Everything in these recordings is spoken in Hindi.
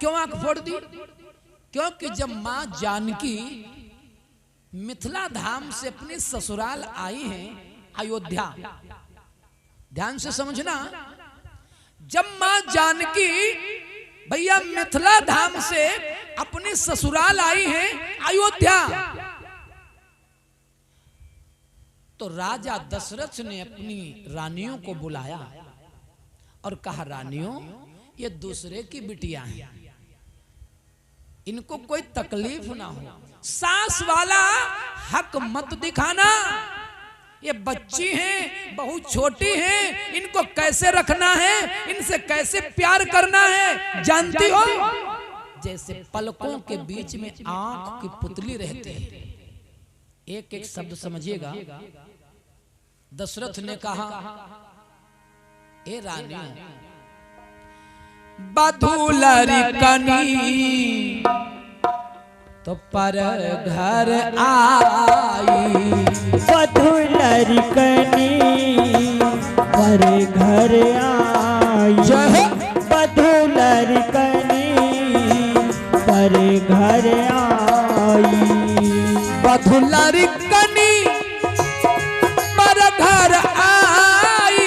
क्यों आंख फोड़ दी? क्योंकि जब मां जानकी मिथिला धाम से अपने ससुराल आई हैं अयोध्या, ध्यान से समझना, जब मां जानकी भैया मिथिला धाम से अपने ससुराल आई हैं अयोध्या, तो राजा दशरथ ने अपनी रानियों को बुलाया और कहा, रानियों ये दूसरे की बिटियां हैं, इनको कोई तकलीफ ना हो, सास वाला हक मत दिखाना, ये बच्ची हैं, बहुत छोटी हैं, इनको कैसे रखना है, इनसे कैसे प्यार करना है जानती हो? जैसे पलकों के बीच में आंख की पुतली रहती है। एक एक शब्द समझिएगा। दशरथ ने कहा, ए रानी बधुलरिकनी तो पर घर आई, बधुलरिकनी पर घर आई, बधुलरिकनी पर घर आई, बधुलरिकनी पर घर आई,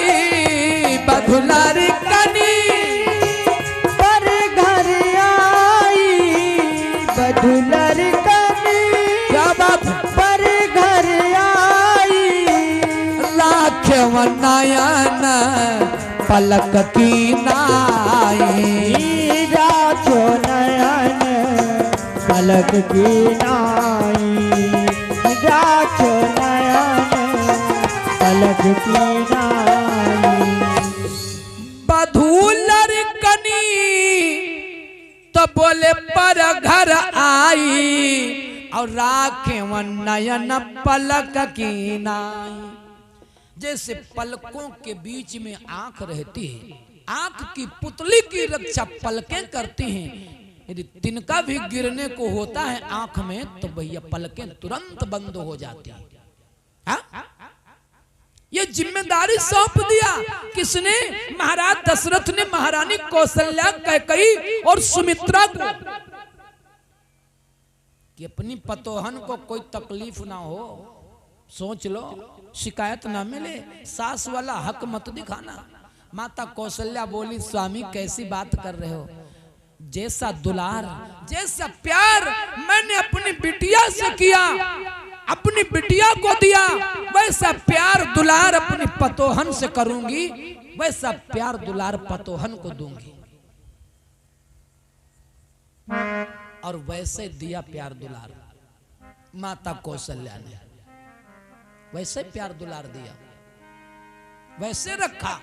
बधुलरिकनी पर घर आई, बधुलरिकनी क्या बात पर घर आई, राखव नयन पलक की नाई, राखो नयन पलक की नाई, राखो नयन पलक की नाई, बधुलरिकनी तो बोले पर घर आई और राखे नयन पलक की नाई। जैसे पलकों के बीच में आंख रहती है, आंख की पुतली की रक्षा पलकें करती हैं। यदि तिनका भी गिरने को होता है आंख में तो भैया पलकें तुरंत बंद हो जाती हैं। हाँ? ये जिम्मेदारी सौंप दिया किसने? महाराज दशरथ ने महारानी कौशल्या, कैकेयी और सुमित्रा को, कि अपनी पतोहन को कोई तकलीफ ना हो, सोच लो, शिकायत ना मिले, सास वाला हक मत दिखाना। माता कौशल्या बोली, स्वामी कैसी बात कर रहे हो, जैसा दुलार जैसा प्यार मैंने अपनी बिटिया से किया, अपनी बिटिया को दिया, वैसा प्यार दुलार अपनी पतोहन से करूंगी, वैसा प्यार दुलार पतोहन को दूंगी। और वैसे दिया प्यार दुलार माता कौशल्या ने, वैसे प्यार दुलार दिया, वैसे रखा।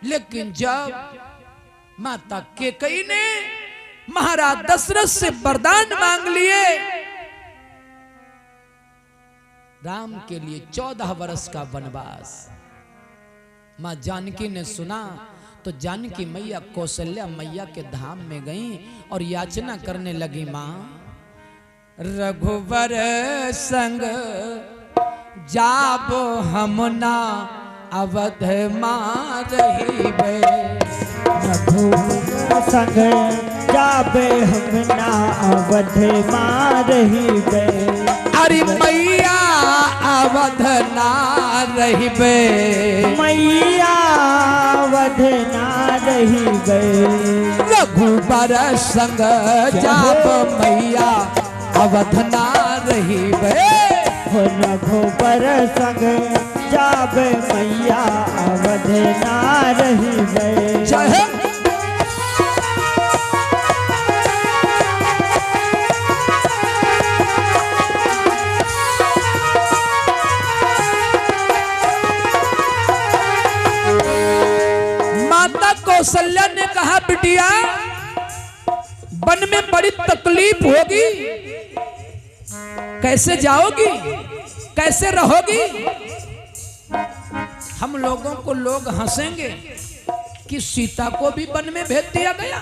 लेकिन जब माता कैकेयी ने महाराज दशरथ से वरदान मांग लिए, राम के लिए 14 वर्ष का वनवास, मां जानकी ने सुना तो जानकी मैया कौशल्या मैया के धाम में गईं और याचना करने लगी, मां रघुवर संग जाबो हमना अवध मां रहीबे, रघुवर संग जाबे हमना अवध मां रहीबे, अरे मैया अवध ना रहीबे, मैया अवध ना रहीबे, रघुबर संग जाब मैया अवध ना रहीबे, रघुबर संग जाबे मैया अवध ना रहीबे। चाहे माता कौशल्या ने कहा, बिटिया वन में बड़ी तकलीफ होगी, कैसे जाओगी, कैसे रहोगी? हम लोगों को लोग हंसेंगे कि सीता को भी वन में भेज दिया गया।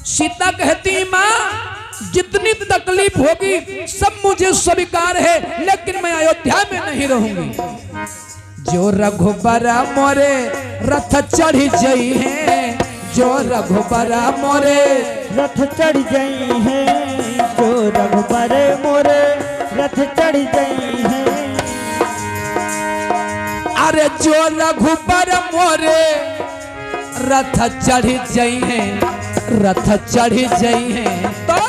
सीता कहती, मां जितनी तकलीफ होगी सब मुझे स्वीकार है, लेकिन मैं अयोध्या में नहीं रहूंगी। जो रघुबर मोरे रथ चढ़ी जई है, जो रघुबर मोरे रथ चढ़ गई है, जो रघुबर मोरे रथ चढ़ गई है। अरे जो रघुबर मोरे रथ चढ़ गई हैं, रथ चढ़ गई हैं तो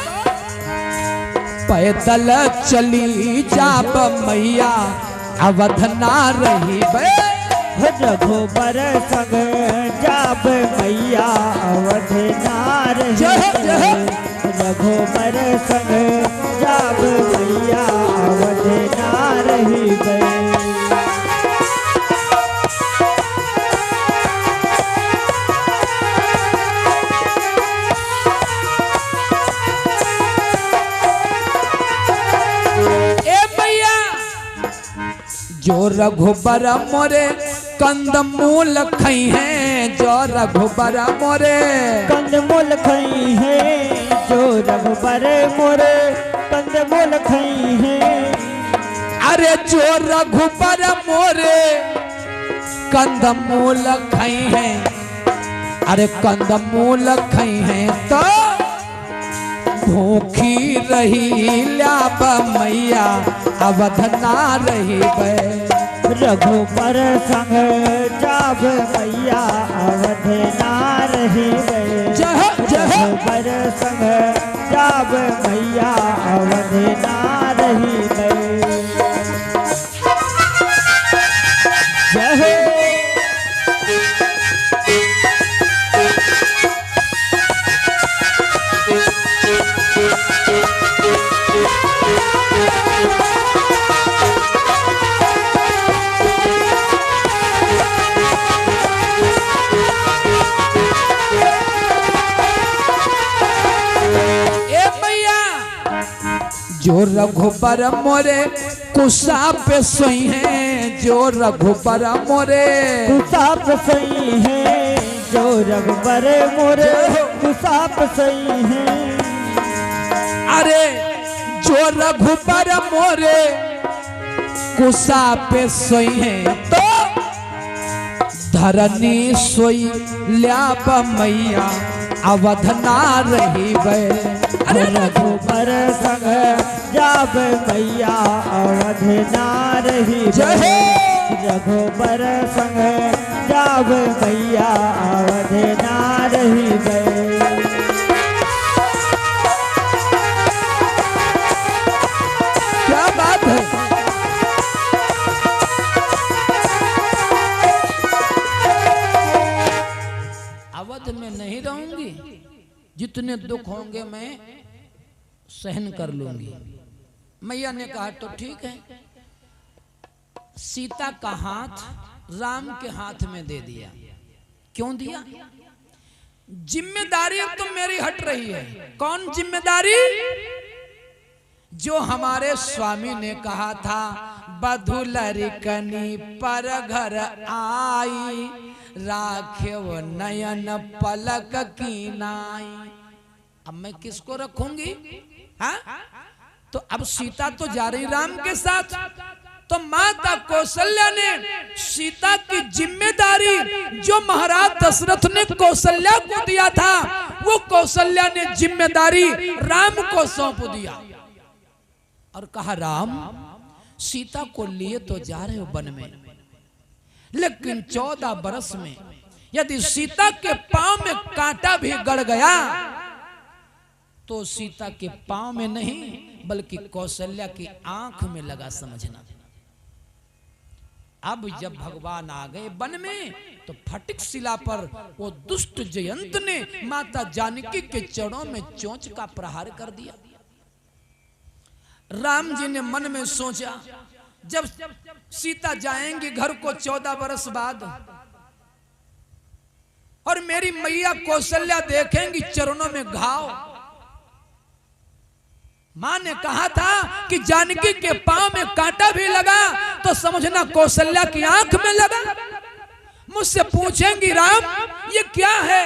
पैदल चली जाब मैया अवध ना रही बे। रघुबर संग जाब मैया अवध ना रही। रघुबर संग जाब मैया अवध ना रही बे। जो रघुबर मोरे कंदमूल खई हैं, जो रघुबर मोरे कंदमूल खई हैं, जो रघुबर मोरे कंदमूल खई हैं। अरे जो रघुबर मोरे कंदमूल खई हैं, अरे कंदमूल खई हैं तो भूखी रही ल्याब मैया अवध ना रही बे। रघुबर संग जाब मैया अवध ना रही बे। रघुबर संग जाब मैया अवध ना रही बे। जय हो। जो रघुबर मोरे कुसा पे सोई हैं, जो रघुबर मोरे कुसा पे सोई हैं, जो रघुबर मोरे कुसा पे सोई हैं। अरे जो रघुबर मोरे कुसा पे सोई हैं तो धरनी सोई ल्याब मैया अवध ना रही बे। रघुबर संग जाब मैया अवध ना रही बे। रघुबर संग जाब मैया अवध ना रही बे। क्या बात है। अवध में नहीं रहूंगी, जितने दुख होंगे मैं सहन कर लूंगी। मैया ने कहा तो ठीक है। सीता का हाथ राम के हाथ में दे दिया। क्यों दिया? जिम्मेदारी अब तो मेरी हट रही है। कौन जिम्मेदारी? जो हमारे स्वामी ने कहा था बधुलरिकनी पर घर आई, राखे वो नयन पलक की नाई। अब मैं किसको रखूंगी? हाँ? तो अब सीता तो जा रही राम के साथ, तो माता कौशल्या ने सीता की जिम्मेदारी जो महाराज दशरथ ने कौशल्या को दिया था, वो कौशल्या ने जिम्मेदारी राम को सौंप दिया और कहा राम सीता को लिए तो जा रहे हो वन में, लेकिन 14 बरस में यदि सीता के पांव में कांटा भी गड़ गया तो सीता के पांव में नहीं बल्कि कौशल्या की आंख में लगा, समझना। अब जब भगवान आ गए वन में तो फटिक शिला पर वो दुष्ट जयंत ने माता जानकी के चरणों में चोंच का प्रहार कर दिया। राम जी ने मन में सोचा जब सीता जाएंगी घर को 14 बरस बाद और मेरी मैया कौशल्या देखेंगी चरणों में घाव। मां ने कहा था कि जानकी के पांव में कांटा भी लगा तो समझना कौशल्या की आंख में लगा। मुझसे पूछेंगी राम ये क्या है,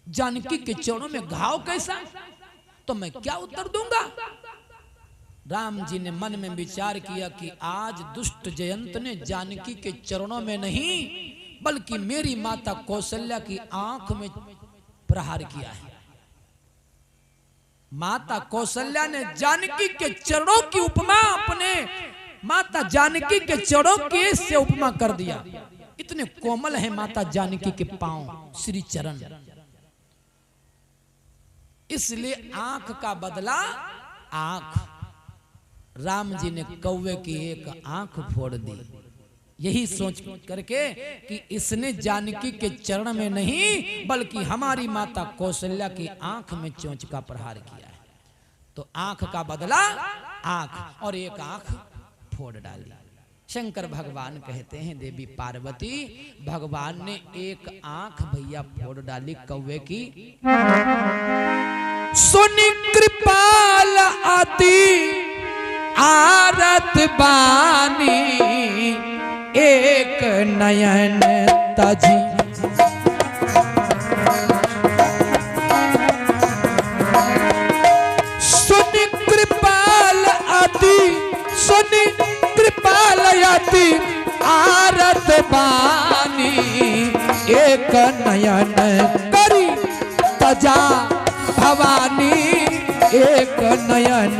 जानकी के चरणों में घाव कैसा, तो मैं क्या उत्तर दूंगा। राम जी ने मन में विचार किया कि आज दुष्ट जयंत ने जानकी के चरणों में नहीं बल्कि मेरी माता कौशल्या की आंख में प्रहार किया है। माता कौशल्या ने जानकी के चरणों की उपमा अपने माता जानकी के चरणों के से उपमा कर दिया। इतने कोमल है माता जानकी के पांव, श्री चरण। इसलिए आंख का बदला आंख। राम जी ने कौवे की एक आंख फोड़ दी, यही सोच करके कि इसने जानकी के चरण में नहीं बल्कि हमारी माता कौशल्या की आंख में चोंच का प्रहार किया है। तो आंख का बदला आंख, और एक आंख फोड़ डाली। शंकर भगवान कहते हैं देवी पार्वती, भगवान ने एक आंख भैया फोड़ डाली कौवे की। सुनि कृपाल आती आरत बानी, एक नयन तजी। सुनि कृपाल आती, सुनि कृपाल आती आरत बानी, एक नयन करी तजा भवानी, एक नयन